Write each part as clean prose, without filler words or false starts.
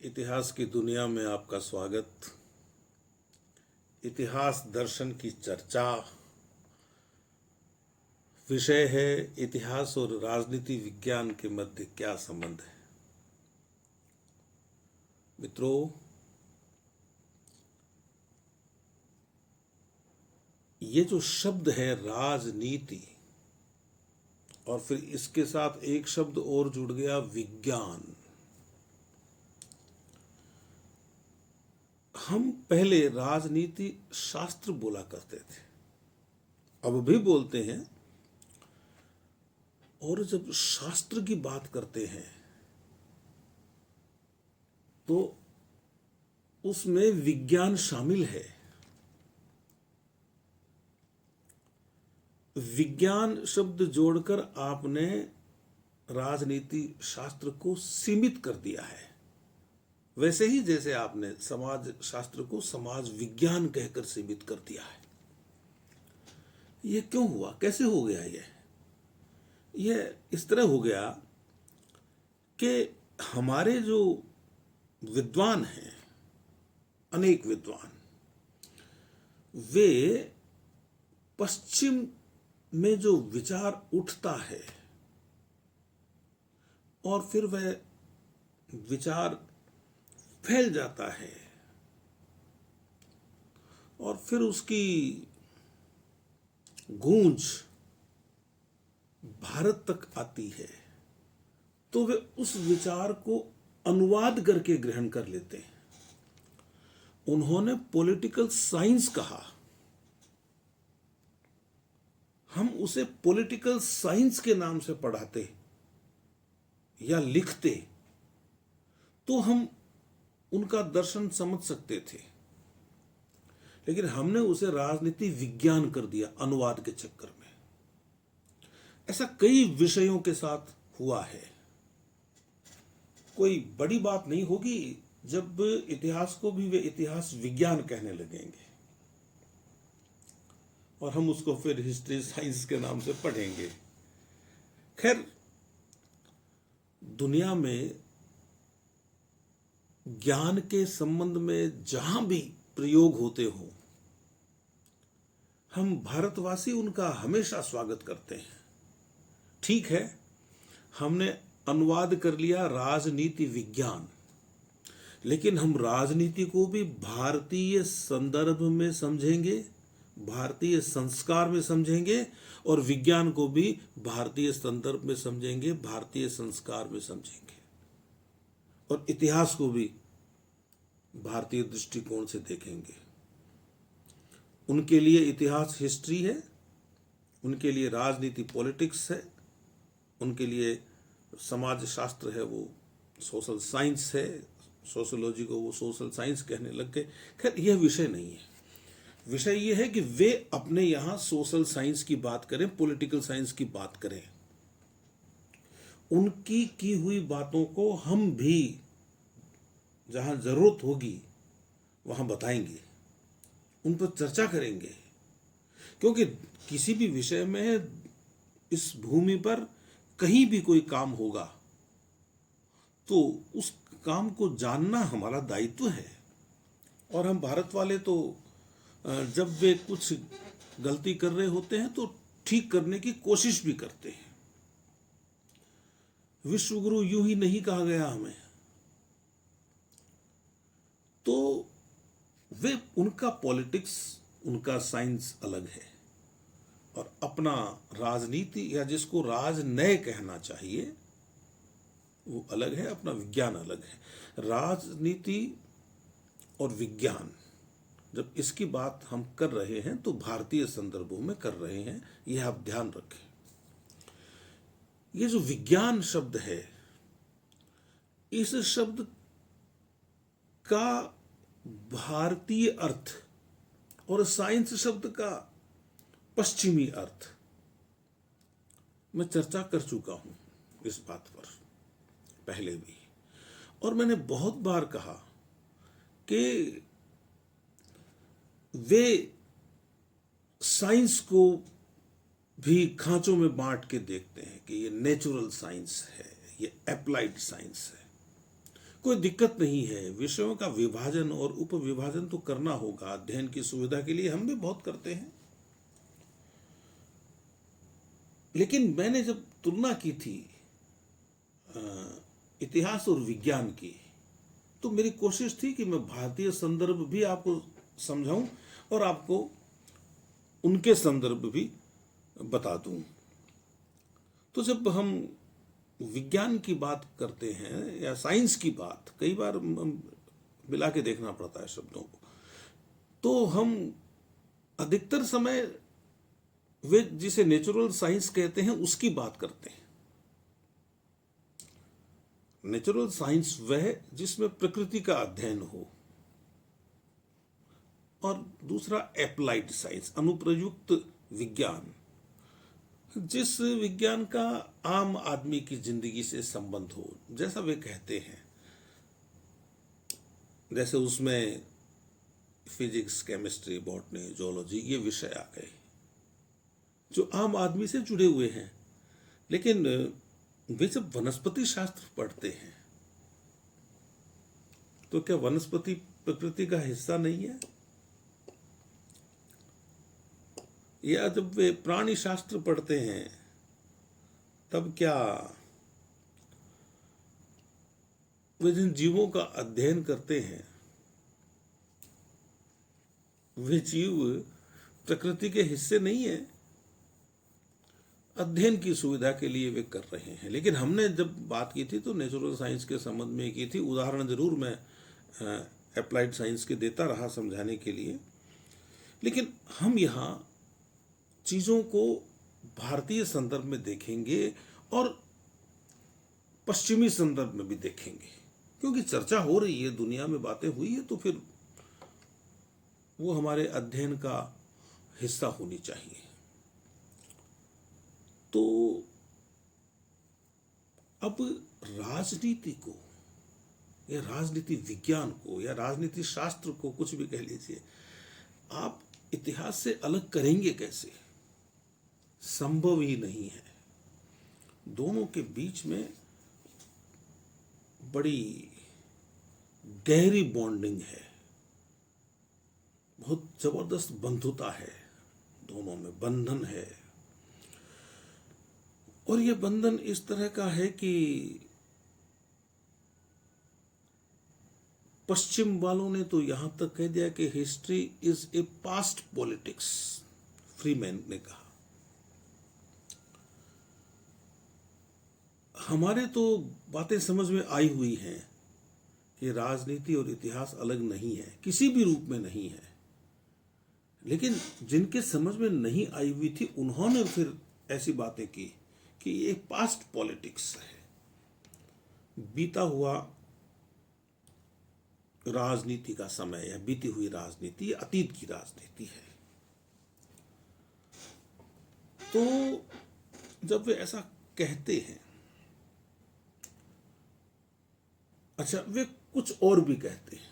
इतिहास की दुनिया में आपका स्वागत। इतिहास दर्शन की चर्चा विषय है इतिहास और राजनीति विज्ञान के मध्य क्या संबंध है। मित्रों, ये जो शब्द है राजनीति और फिर इसके साथ एक शब्द और जुड़ गया विज्ञान। हम पहले राजनीति शास्त्र बोला करते थे, अब भी बोलते हैं, और जब शास्त्र की बात करते हैं तो उसमें विज्ञान शामिल है। विज्ञान शब्द जोड़कर आपने राजनीति शास्त्र को सीमित कर दिया है, वैसे ही जैसे आपने समाज शास्त्र को समाज विज्ञान कहकर सीमित कर दिया है। यह क्यों हुआ, कैसे हो गया? यह इस तरह हो गया कि हमारे जो विद्वान हैं, अनेक विद्वान, वे पश्चिम में जो विचार उठता है और फिर वह विचार फैल जाता है और फिर उसकी गूंज भारत तक आती है, तो वे उस विचार को अनुवाद करके ग्रहण कर लेते हैं। उन्होंने पॉलिटिकल साइंस कहा, हम उसे पॉलिटिकल साइंस के नाम से पढ़ाते या लिखते तो हम उनका दर्शन समझ सकते थे, लेकिन हमने उसे राजनीति विज्ञान कर दिया अनुवाद के चक्कर में। ऐसा कई विषयों के साथ हुआ है। कोई बड़ी बात नहीं होगी जब इतिहास को भी वे इतिहास विज्ञान कहने लगेंगे और हम उसको फिर हिस्ट्री साइंस के नाम से पढ़ेंगे। खैर, दुनिया में ज्ञान के संबंध में जहां भी प्रयोग होते हो, हम भारतवासी उनका हमेशा स्वागत करते हैं। ठीक है, हमने अनुवाद कर लिया राजनीति विज्ञान, लेकिन हम राजनीति को भी भारतीय संदर्भ में समझेंगे, भारतीय संस्कार में समझेंगे, और विज्ञान को भी भारतीय संदर्भ में समझेंगे, भारतीय संस्कार में समझेंगे, और इतिहास को भी भारतीय दृष्टिकोण से देखेंगे। उनके लिए इतिहास हिस्ट्री है, उनके लिए राजनीति पॉलिटिक्स है, उनके लिए समाज शास्त्र है वो सोशल साइंस है, सोशियोलॉजी को वो सोशल साइंस कहने लग गए। खैर, यह विषय नहीं है। विषय यह है कि वे अपने यहाँ सोशल साइंस की बात करें, पॉलिटिकल साइंस की बात करें, उनकी की हुई बातों को हम भी जहां जरूरत होगी वहां बताएंगे, उन पर चर्चा करेंगे, क्योंकि किसी भी विषय में इस भूमि पर कहीं भी कोई काम होगा तो उस काम को जानना हमारा दायित्व है। और हम भारत वाले तो जब वे कुछ गलती कर रहे होते हैं तो ठीक करने की कोशिश भी करते हैं। विश्वगुरु यूं ही नहीं कहा गया हमें, तो वे उनका पॉलिटिक्स, उनका साइंस अलग है, और अपना राजनीति या जिसको राजनय कहना चाहिए वो अलग है, अपना विज्ञान अलग है। राजनीति और विज्ञान, जब इसकी बात हम कर रहे हैं तो भारतीय संदर्भों में कर रहे हैं, यह आप ध्यान रखें। ये जो विज्ञान शब्द है, इस शब्द का भारतीय अर्थ और साइंस शब्द का पश्चिमी अर्थ मैं चर्चा कर चुका हूं इस बात पर पहले भी, और मैंने बहुत बार कहा कि वे साइंस को भी खांचों में बांट के देखते हैं कि ये नेचुरल साइंस है, ये एप्लाइड साइंस है। कोई दिक्कत नहीं है। विषयों का विभाजन और उपविभाजन तो करना होगा, अध्ययन की सुविधा के लिए हम भी बहुत करते हैं। लेकिन मैंने जब तुलना की थी इतिहास और विज्ञान की, तो मेरी कोशिश थी कि मैं भारतीय संदर्भ भी आपको समझाऊं और आपको उनके संदर्भ भी बता दूं। तो जब हम विज्ञान की बात करते हैं या साइंस की बात, कई बार मिला के देखना पड़ता है शब्दों को, तो हम अधिकतर समय वे जिसे नेचुरल साइंस कहते हैं उसकी बात करते हैं। नेचुरल साइंस वह जिसमें प्रकृति का अध्ययन हो, और दूसरा एप्लाइड साइंस, अनुप्रयुक्त विज्ञान, जिस विज्ञान का आम आदमी की जिंदगी से संबंध हो, जैसा वे कहते हैं। जैसे उसमें फिजिक्स, केमिस्ट्री, बॉटनी, जूलॉजी ये विषय आ गए जो आम आदमी से जुड़े हुए हैं। लेकिन वे जब वनस्पति शास्त्र पढ़ते हैं तो क्या वनस्पति प्रकृति का हिस्सा नहीं है? या जब वे प्राणी शास्त्र पढ़ते हैं तब क्या वे जिन जीवों का अध्ययन करते हैं वे जीव प्रकृति के हिस्से नहीं है? अध्ययन की सुविधा के लिए वे कर रहे हैं। लेकिन हमने जब बात की थी तो नेचुरल साइंस के संबंध में की थी। उदाहरण जरूर मैं अप्लाइड साइंस के देता रहा समझाने के लिए, लेकिन हम यहाँ चीज़ों को भारतीय संदर्भ में देखेंगे और पश्चिमी संदर्भ में भी देखेंगे, क्योंकि चर्चा हो रही है, दुनिया में बातें हुई है, तो फिर वो हमारे अध्ययन का हिस्सा होनी चाहिए। तो अब राजनीति को या राजनीति विज्ञान को या राजनीति शास्त्र को, कुछ भी कह लीजिए, आप इतिहास से अलग करेंगे कैसे? संभव ही नहीं है। दोनों के बीच में बड़ी गहरी बॉन्डिंग है, बहुत जबरदस्त बंधुता है, दोनों में बंधन है। और यह बंधन इस तरह का है कि पश्चिम वालों ने तो यहां तक कह दिया कि history is a past politics, Freeman ने कहा। हमारे तो बातें समझ में आई हुई हैं कि राजनीति और इतिहास अलग नहीं है, किसी भी रूप में नहीं है। लेकिन जिनके समझ में नहीं आई हुई थी उन्होंने फिर ऐसी बातें की कि ये पास्ट पॉलिटिक्स है, बीता हुआ राजनीति का समय या बीती हुई राजनीति अतीत की राजनीति है। तो जब वे ऐसा कहते हैं, अच्छा वे कुछ और भी कहते हैं।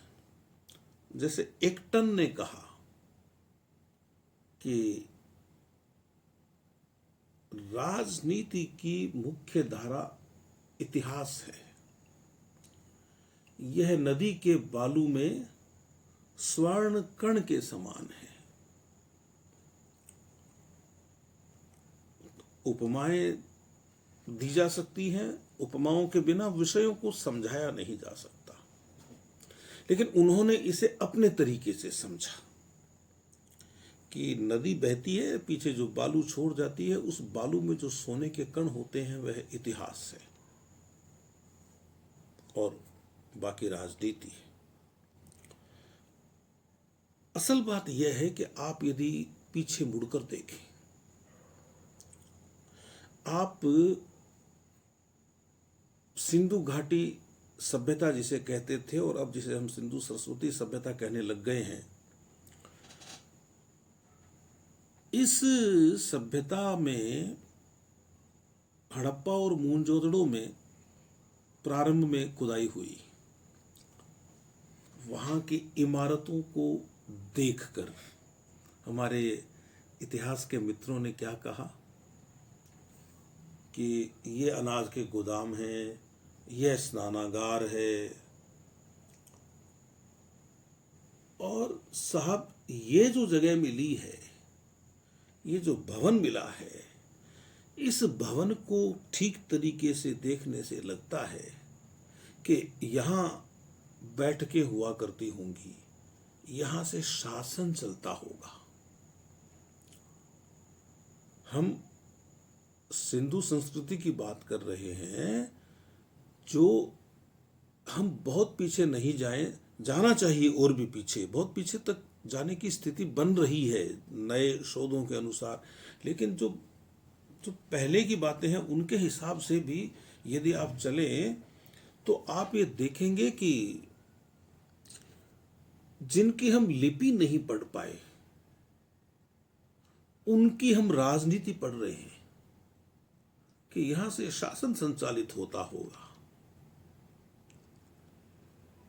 जैसे एक्टन ने कहा कि राजनीति की मुख्य धारा इतिहास है, यह नदी के बालू में स्वर्ण कण के समान है। उपमाएं दी जा सकती हैं, उपमाओं के बिना विषयों को समझाया नहीं जा सकता। लेकिन उन्होंने इसे अपने तरीके से समझा कि नदी बहती है, पीछे जो बालू छोड़ जाती है, उस बालू में जो सोने के कण होते हैं वह इतिहास है और बाकी राजनीति है। असल बात यह है कि आप यदि पीछे मुड़कर देखें, आप सिंधु घाटी सभ्यता जिसे कहते थे और अब जिसे हम सिंधु सरस्वती सभ्यता कहने लग गए हैं, इस सभ्यता में हड़प्पा और मोहनजोदड़ो में प्रारंभ में खुदाई हुई। वहाँ की इमारतों को देखकर हमारे इतिहास के मित्रों ने क्या कहा कि ये अनाज के गोदाम हैं, यह स्नानागार है, और साहब ये जो जगह मिली है, ये जो भवन मिला है, इस भवन को ठीक तरीके से देखने से लगता है कि यहाँ बैठकें हुआ करती होंगी, यहाँ से शासन चलता होगा। हम सिंधु संस्कृति की बात कर रहे हैं, जो हम बहुत पीछे नहीं जाना चाहिए, और भी पीछे, बहुत पीछे तक जाने की स्थिति बन रही है नए शोधों के अनुसार। लेकिन जो जो पहले की बातें हैं उनके हिसाब से भी यदि आप चलें तो आप ये देखेंगे कि जिनकी हम लिपि नहीं पढ़ पाए, उनकी हम राजनीति पढ़ रहे हैं कि यहां से शासन संचालित होता होगा।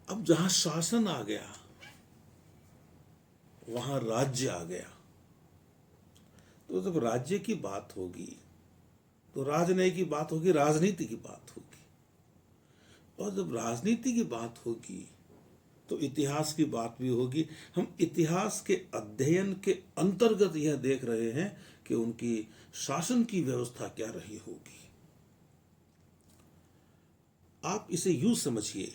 अब जहां शासन आ गया वहां राज्य आ गया। तो जब राज्य की बात होगी तो राजनय की बात होगी, राजनीति की बात होगी। और जब राजनीति की बात होगी तो इतिहास की बात भी होगी। हम इतिहास के अध्ययन के अंतर्गत यह देख रहे हैं कि उनकी शासन की व्यवस्था क्या रही होगी। आप इसे यूं समझिए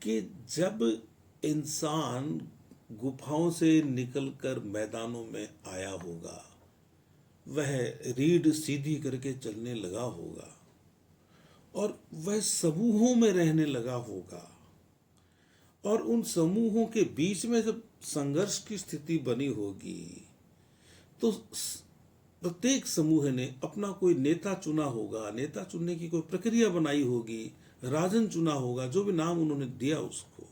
कि जब इंसान गुफाओं से निकलकर मैदानों में आया होगा, वह रीढ़ सीधी करके चलने लगा होगा और वह समूहों में रहने लगा होगा, और उन समूहों के बीच में जब संघर्ष की स्थिति बनी होगी तो प्रत्येक समूह ने अपना कोई नेता चुना होगा, नेता चुनने की कोई प्रक्रिया बनाई होगी, राजन चुना होगा, जो भी नाम उन्होंने दिया उसको।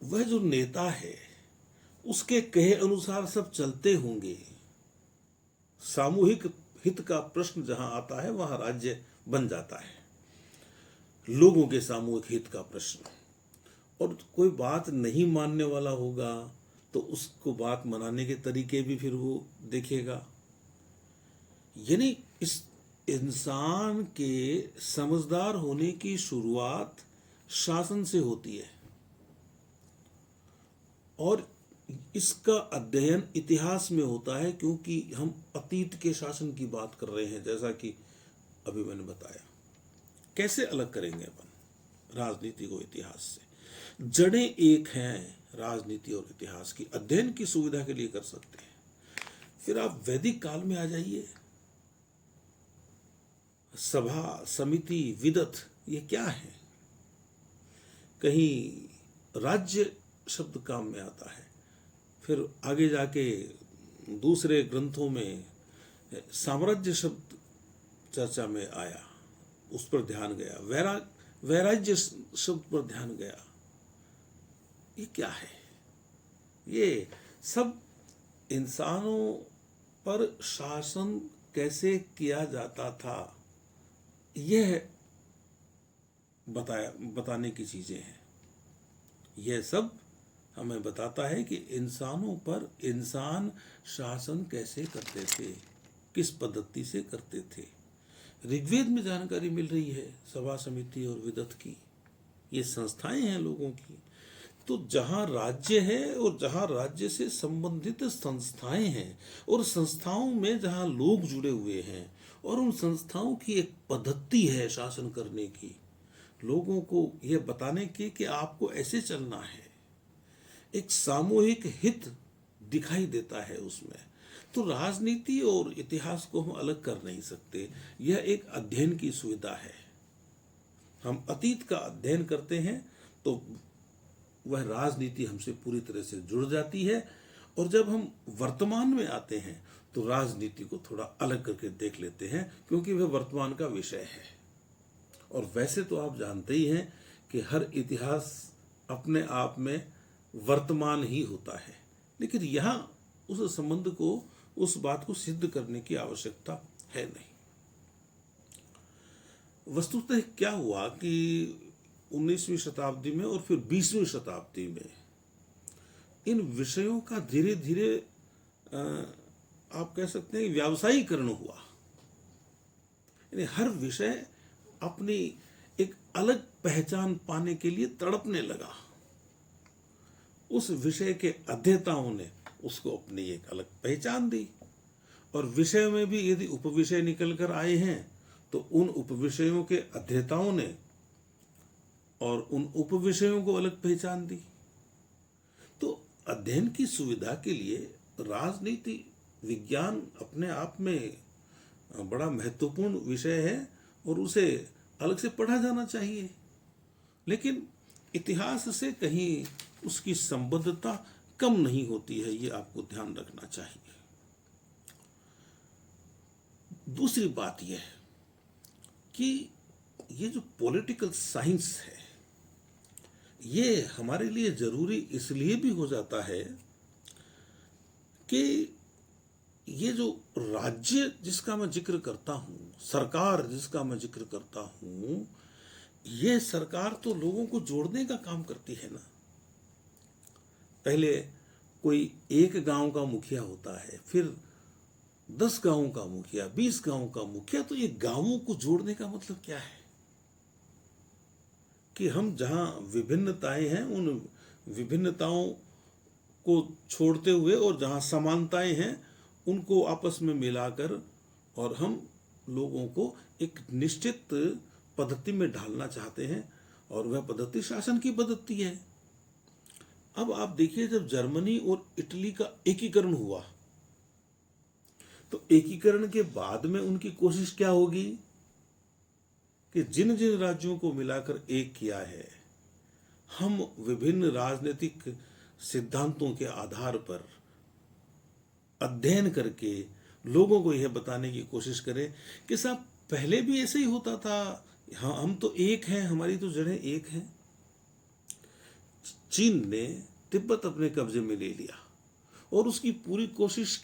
वह जो नेता है उसके कहे अनुसार सब चलते होंगे। सामूहिक हित का प्रश्न जहां आता है वहां राज्य बन जाता है, लोगों के सामूहिक हित का प्रश्न। और कोई बात नहीं मानने वाला होगा तो उसको बात मनाने के तरीके भी फिर वो देखेगा। यानी इस इंसान के समझदार होने की शुरुआत शासन से होती है, और इसका अध्ययन इतिहास में होता है, क्योंकि हम अतीत के शासन की बात कर रहे हैं। जैसा कि अभी मैंने बताया, कैसे अलग करेंगे अपन राजनीति को इतिहास से? जड़ें एक हैं राजनीति और इतिहास की, अध्ययन की सुविधा के लिए कर सकते हैं। फिर आप वैदिक काल में आ जाइए, सभा, समिति, विदत, ये क्या है? कहीं राज्य शब्द काम में आता है, फिर आगे जाके दूसरे ग्रंथों में साम्राज्य शब्द चर्चा में आया, उस पर ध्यान गया, वैराज्य शब्द पर ध्यान गया। ये क्या है? ये सब इंसानों पर शासन कैसे किया जाता था, यह बताने की चीजें हैं। यह सब हमें बताता है कि इंसानों पर इंसान शासन कैसे करते थे, किस पद्धति से करते थे। ऋग्वेद में जानकारी मिल रही है सभा, समिति और विदत की। ये संस्थाएं हैं लोगों की। तो जहां राज्य है और जहां राज्य से संबंधित संस्थाएं हैं, और संस्थाओं में जहां लोग जुड़े हुए हैं, और उन संस्थाओं की एक पद्धति है शासन करने की, लोगों को यह बताने की कि आपको ऐसे चलना है, एक सामूहिक हित दिखाई देता है उसमें। तो राजनीति और इतिहास को हम अलग कर नहीं सकते। यह एक अध्ययन की सुविधा है। हम अतीत का अध्ययन करते हैं तो वह राजनीति हमसे पूरी तरह से जुड़ जाती है, और जब हम वर्तमान में आते हैं तो राजनीति को थोड़ा अलग करके देख लेते हैं, क्योंकि वह वर्तमान का विषय है। और वैसे तो आप जानते ही हैं कि हर इतिहास अपने आप में वर्तमान ही होता है, लेकिन यहाँ उस संबंध को, उस बात को सिद्ध करने की आवश्यकता है नहीं। वस्तुतः क्या हुआ कि 19वीं शताब्दी में और फिर 20वीं शताब्दी में इन विषयों का धीरे धीरे आप कह सकते हैं व्यावसायीकरण हुआ। यानी हर विषय अपनी एक अलग पहचान पाने के लिए तड़पने लगा। उस विषय के अध्येताओं ने उसको अपनी एक अलग पहचान दी। और विषय में भी यदि उपविषय निकल कर आए हैं तो उन उपविषयों के अध्येताओं ने और उन उपविषयों को अलग पहचान दी। तो अध्ययन की सुविधा के लिए राजनीति विज्ञान अपने आप में बड़ा महत्वपूर्ण विषय है और उसे अलग से पढ़ा जाना चाहिए, लेकिन इतिहास से कहीं उसकी संबद्धता कम नहीं होती है, ये आपको ध्यान रखना चाहिए। दूसरी बात यह है कि ये जो पॉलिटिकल साइंस है ये हमारे लिए जरूरी इसलिए भी हो जाता है कि ये जो राज्य जिसका मैं जिक्र करता हूं, सरकार जिसका मैं जिक्र करता हूं, ये सरकार तो लोगों को जोड़ने का काम करती है ना। पहले कोई एक गांव का मुखिया होता है, फिर 10 गांवों का मुखिया, 20 गांवों का मुखिया। तो ये गांवों को जोड़ने का मतलब क्या है कि हम जहां विभिन्नताएं हैं उन विभिन्नताओं को छोड़ते हुए और जहां समानताएं हैं उनको आपस में मिलाकर और हम लोगों को एक निश्चित पद्धति में ढालना चाहते हैं, और वह पद्धति शासन की पद्धति है। अब आप देखिए, जब जर्मनी और इटली का एकीकरण हुआ तो एकीकरण के बाद में उनकी कोशिश क्या होगी कि जिन जिन राज्यों को मिलाकर एक किया है, हम विभिन्न राजनीतिक सिद्धांतों के आधार पर अध्ययन करके लोगों को यह बताने की कोशिश करें कि साहब पहले भी ऐसे ही होता था, हाँ हम तो एक हैं, हमारी तो जड़ें एक हैं। चीन ने तिब्बत अपने कब्जे में ले लिया और उसकी पूरी कोशिश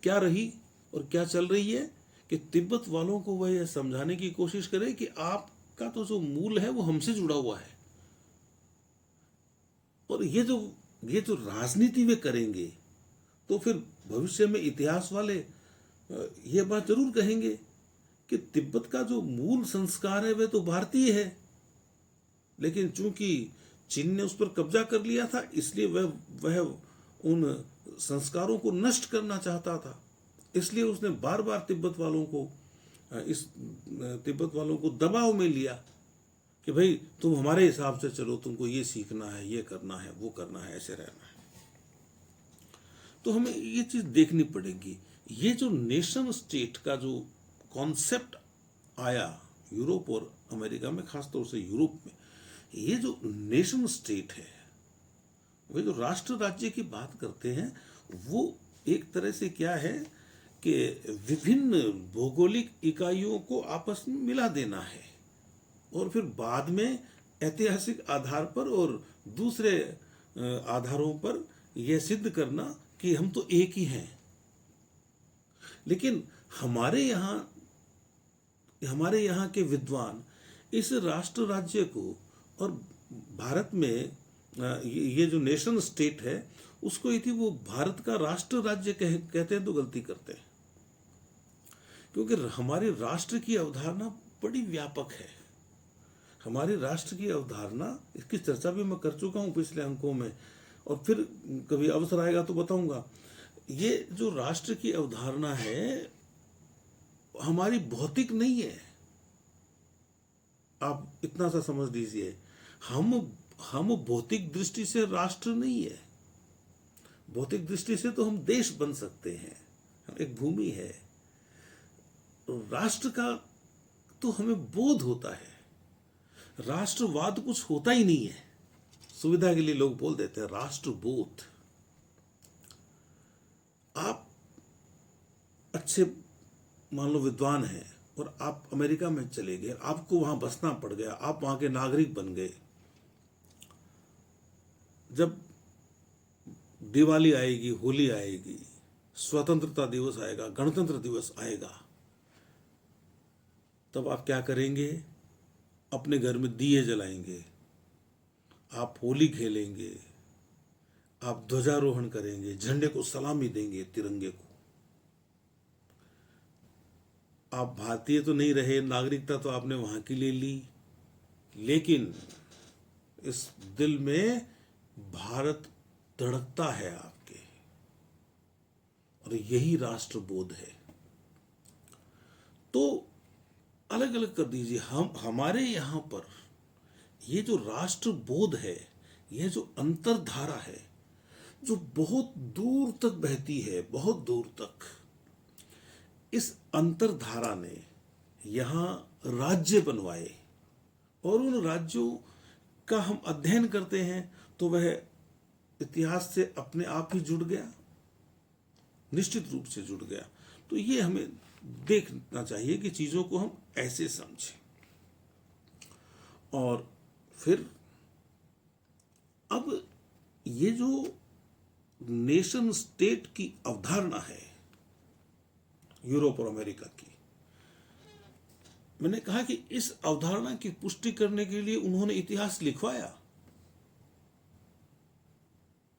क्या रही और क्या चल रही है कि तिब्बत वालों को वह यह समझाने की कोशिश करे कि आपका तो जो मूल है वो हमसे जुड़ा हुआ है। और ये जो राजनीति वे करेंगे तो फिर भविष्य में इतिहास वाले ये बात जरूर कहेंगे कि तिब्बत का जो मूल संस्कार है वह तो भारतीय है, लेकिन चूंकि चीन ने उस पर कब्जा कर लिया था इसलिए वह उन संस्कारों को नष्ट करना चाहता था। इसलिए उसने बार बार तिब्बत वालों को दबाव में लिया कि भाई तुम हमारे हिसाब से चलो, तुमको ये सीखना है, ये करना है, वो करना है, ऐसे रहना है। तो हमें ये चीज देखनी पड़ेगी। ये जो नेशन स्टेट का जो कॉन्सेप्ट आया यूरोप और अमेरिका में, खासतौर से यूरोप में, ये जो नेशन स्टेट है, वे जो राष्ट्र राज्य की बात करते हैं, वो एक तरह से क्या है कि विभिन्न भौगोलिक इकाइयों को आपस में मिला देना है और फिर बाद में ऐतिहासिक आधार पर और दूसरे आधारों पर यह सिद्ध करना कि हम तो एक ही हैं। लेकिन हमारे यहाँ के विद्वान इस राष्ट्र राज्य को और भारत में ये जो नेशन स्टेट है उसको यदि वो भारत का राष्ट्र राज्य कहते हैं तो गलती करते हैं, क्योंकि हमारे राष्ट्र की अवधारणा बड़ी व्यापक है। हमारी राष्ट्र की अवधारणा, इसकी चर्चा भी मैं कर चुका हूं पिछले अंकों में और फिर कभी अवसर आएगा तो बताऊंगा। ये जो राष्ट्र की अवधारणा है हमारी भौतिक नहीं है, आप इतना सा समझ लीजिए। हम भौतिक दृष्टि से राष्ट्र नहीं है। भौतिक दृष्टि से तो हम देश बन सकते हैं, एक भूमि है। राष्ट्र का तो हमें बोध होता है, राष्ट्रवाद कुछ होता ही नहीं है। सुविधा के लिए लोग बोल देते हैं राष्ट्रबोध। आप अच्छे मान लो विद्वान हैं और आप अमेरिका में चले गए, आपको वहां बसना पड़ गया, आप वहां के नागरिक बन गए। जब दिवाली आएगी, होली आएगी, स्वतंत्रता दिवस आएगा, गणतंत्र दिवस आएगा, तब आप क्या करेंगे? अपने घर में दिए जलाएंगे, आप होली खेलेंगे, आप ध्वजारोहण करेंगे, झंडे को सलामी देंगे, तिरंगे को। आप भारतीय तो नहीं रहे, नागरिकता तो आपने वहां की ले ली, लेकिन इस दिल में भारत धड़कता है आपके, और यही राष्ट्रबोध है। तो अलग अलग कर दीजिए, हम हमारे यहां पर ये जो राष्ट्रबोध है, यह जो अंतरधारा है, जो बहुत दूर तक बहती है, बहुत दूर तक, इस अंतरधारा ने यहां राज्य बनवाए, और उन राज्यों का हम अध्ययन करते हैं तो वह इतिहास से अपने आप ही जुड़ गया, निश्चित रूप से जुड़ गया। तो ये हमें देखना चाहिए कि चीजों को हम ऐसे समझें। और फिर अब ये जो नेशन स्टेट की अवधारणा है यूरोप और अमेरिका की, मैंने कहा कि इस अवधारणा की पुष्टि करने के लिए उन्होंने इतिहास लिखवाया।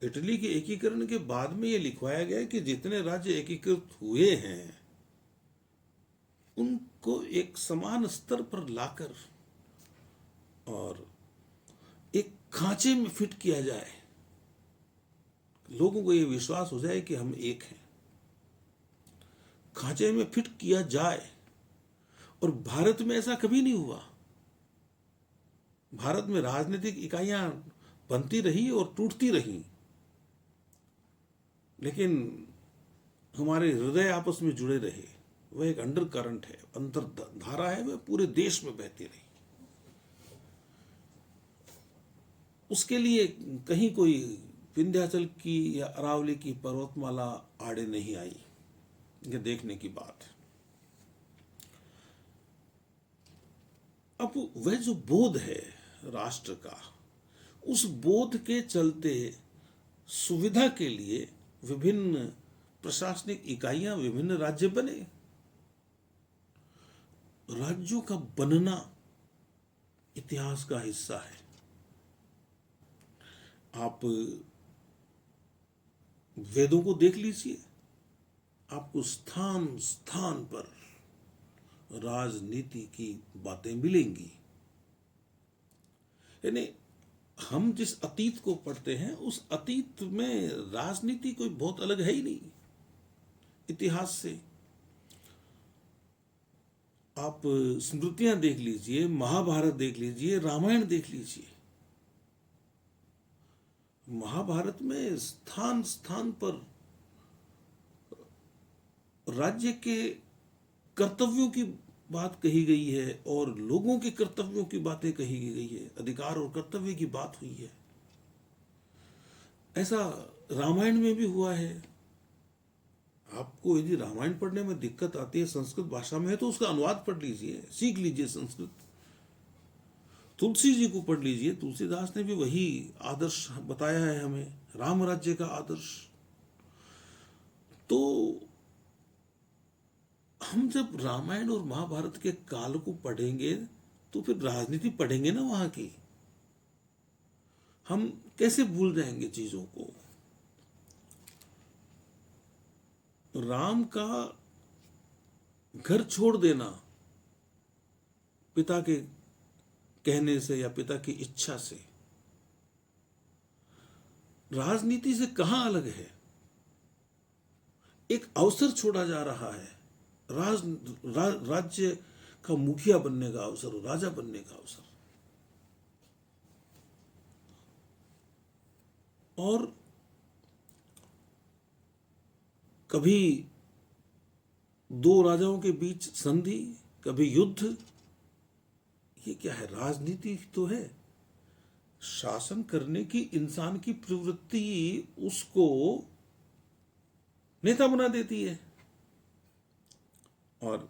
इटली के एकीकरण के बाद में यह लिखवाया गया कि जितने राज्य एकीकृत हुए हैं उनको एक समान स्तर पर लाकर और एक खांचे में फिट किया जाए, लोगों को यह विश्वास हो जाए कि हम एक हैं, खांचे में फिट किया जाए। और भारत में ऐसा कभी नहीं हुआ। भारत में राजनीतिक इकाइयां बनती रही और टूटती रही, लेकिन हमारे हृदय आपस में जुड़े रहे। वह एक अंडर करंट है, अंतरधारा है, वह पूरे देश में बहती रही। उसके लिए कहीं कोई विंध्याचल की या अरावली की पर्वतमाला आड़े नहीं आई, ये देखने की बात है। अब वह जो बोध है राष्ट्र का, उस बोध के चलते सुविधा के लिए विभिन्न प्रशासनिक इकाइयां, विभिन्न राज्य बने। राज्यों का बनना इतिहास का हिस्सा है। आप वेदों को देख लीजिए, आपको स्थान स्थान पर राजनीति की बातें मिलेंगी। यानी हम जिस अतीत को पढ़ते हैं उस अतीत में राजनीति कोई बहुत अलग है ही नहीं इतिहास से। आप स्मृतियां देख लीजिए, महाभारत देख लीजिए, रामायण देख लीजिए। महाभारत में स्थान स्थान पर राज्य के कर्तव्यों की बात कही गई है और लोगों के कर्तव्यों की बातें कही गई है, अधिकार और कर्तव्य की बात हुई है। ऐसा रामायण में भी हुआ है। आपको यदि रामायण पढ़ने में दिक्कत आती है, संस्कृत भाषा में है, तो उसका अनुवाद पढ़ लीजिए, सीख लीजिए संस्कृत। तुलसी जी को पढ़ लीजिए, तुलसीदास ने भी वही आदर्श बताया है हमें, राम राज्य का आदर्श। तो हम जब रामायण और महाभारत के काल को पढ़ेंगे तो फिर राजनीति पढ़ेंगे ना वहां की। हम कैसे भूल जाएंगे चीजों को। राम का घर छोड़ देना पिता के कहने से या पिता की इच्छा से राजनीति से कहां अलग है। एक अवसर छोड़ा जा रहा है, राज्य का मुखिया बनने का अवसर, राजा बनने का अवसर। और कभी दो राजाओं के बीच संधि, कभी युद्ध। ये क्या है? राजनीति तो है। शासन करने की इंसान की प्रवृत्ति उसको नेता बना देती है। और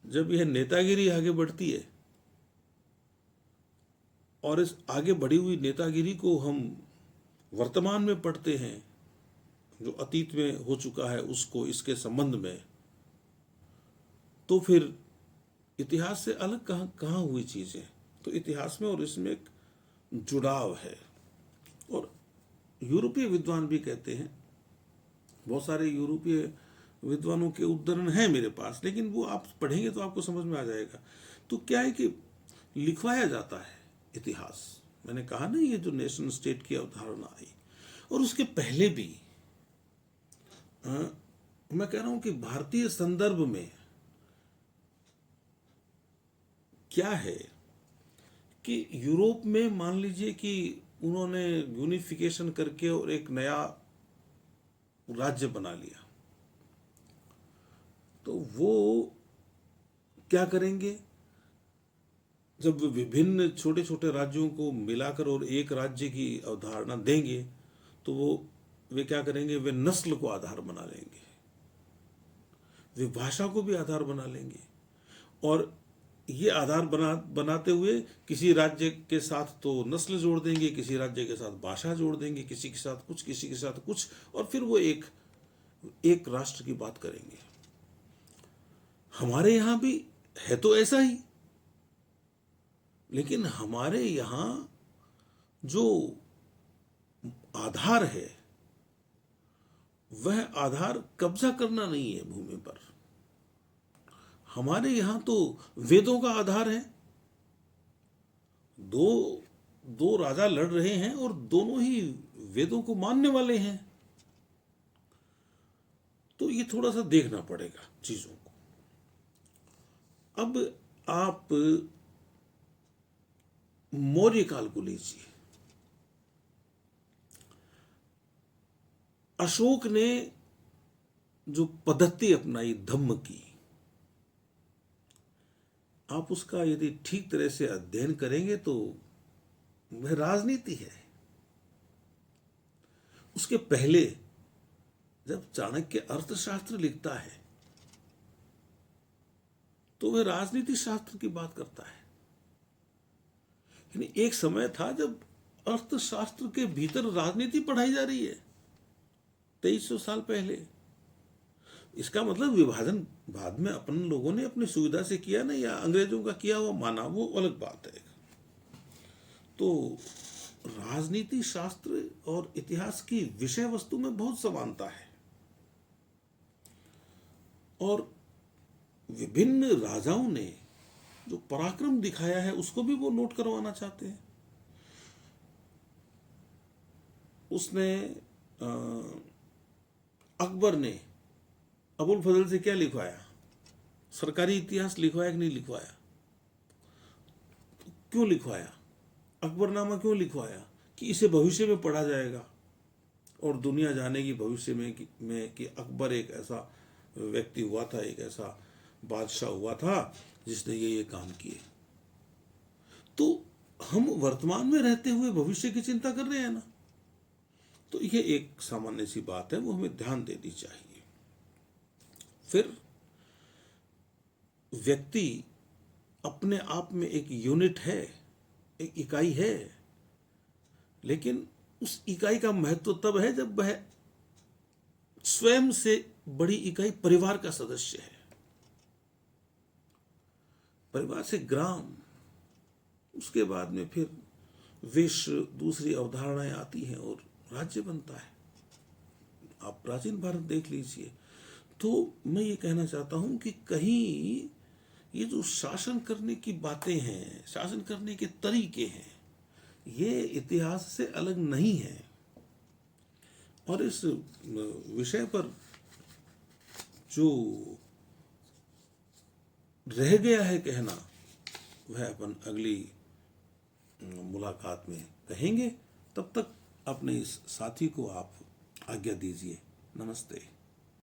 जब यह नेतागिरी आगे बढ़ती है और इस आगे बढ़ी हुई नेतागिरी को हम वर्तमान में पढ़ते हैं, जो अतीत में हो चुका है उसको इसके संबंध में, तो फिर इतिहास से अलग कहाँ हुई चीजें। तो इतिहास में और इसमें एक जुड़ाव है। और यूरोपीय विद्वान भी कहते हैं, बहुत सारे यूरोपीय विद्वानों के उद्धरण हैं मेरे पास, लेकिन वो आप पढ़ेंगे तो आपको समझ में आ जाएगा। तो क्या है कि लिखवाया जाता है इतिहास, मैंने कहा ना, ये जो नेशन स्टेट की अवधारणा आई, और उसके पहले भी मैं कह रहा हूं कि भारतीय संदर्भ में क्या है कि यूरोप में मान लीजिए कि उन्होंने यूनिफिकेशन करके और एक नया राज्य बना लिया, तो वो क्या करेंगे, जब विभिन्न छोटे छोटे राज्यों को मिलाकर और एक राज्य की अवधारणा देंगे, तो वे क्या करेंगे, वे नस्ल को आधार बना लेंगे, वे भाषा को भी आधार बना लेंगे, और ये आधार बनाते हुए किसी राज्य के साथ तो नस्ल जोड़ देंगे, किसी राज्य के साथ भाषा जोड़ देंगे, किसी के साथ कुछ, किसी के साथ कुछ, और फिर वो एक राष्ट्र की बात करेंगे। हमारे यहां भी है तो ऐसा ही, लेकिन हमारे यहां जो आधार है वह आधार कब्जा करना नहीं है भूमि पर। हमारे यहां तो वेदों का आधार है। दो राजा लड़ रहे हैं और दोनों ही वेदों को मानने वाले हैं, तो ये थोड़ा सा देखना पड़ेगा चीजों को। अब आप मौर्य काल को लीजिए। अशोक ने जो पद्धति अपनाई धम्म की, आप उसका यदि ठीक तरह से अध्ययन करेंगे तो वह राजनीति है। उसके पहले जब चाणक्य अर्थशास्त्र लिखता है तो वह राजनीति शास्त्र की बात करता है। यानी एक समय था जब अर्थशास्त्र के भीतर राजनीति पढ़ाई जा रही है, 2300 साल पहले। इसका मतलब विभाजन बाद में अपन लोगों ने अपनी सुविधा से किया ना, या अंग्रेजों का किया हुआ माना, वो अलग बात है। तो राजनीति शास्त्र और इतिहास की विषय वस्तु में बहुत समानता है, और विभिन्न राजाओं ने जो पराक्रम दिखाया है उसको भी वो नोट करवाना चाहते हैं। उसने अकबर ने अबुल फजल से क्या लिखवाया, सरकारी इतिहास लिखवाया कि नहीं लिखवाया? क्यों लिखवाया? अकबरनामा क्यों लिखवाया? कि इसे भविष्य में पढ़ा जाएगा और दुनिया जानेगी भविष्य में कि अकबर एक ऐसा व्यक्ति हुआ था, एक ऐसा बादशाह हुआ था जिसने ये काम किए। तो हम वर्तमान में रहते हुए भविष्य की चिंता कर रहे हैं ना, तो ये एक सामान्य सी बात है, वो हमें ध्यान देनी चाहिए। फिर व्यक्ति अपने आप में एक यूनिट है, एक इकाई है, लेकिन उस इकाई का महत्व तब है जब वह स्वयं से बड़ी इकाई परिवार का सदस्य है। परिवार से ग्राम, उसके बाद में फिर विश्व, दूसरी अवधारणाएं आती हैं और राज्य बनता है। आप प्राचीन भारत देख लीजिए। तो मैं ये कहना चाहता हूं कि कहीं ये जो शासन करने की बातें हैं, शासन करने के तरीके हैं, ये इतिहास से अलग नहीं है। और इस विषय पर जो रह गया है कहना, वह अपन अगली मुलाकात में कहेंगे। तब तक अपने इस साथी को आप आज्ञा दीजिए। नमस्ते।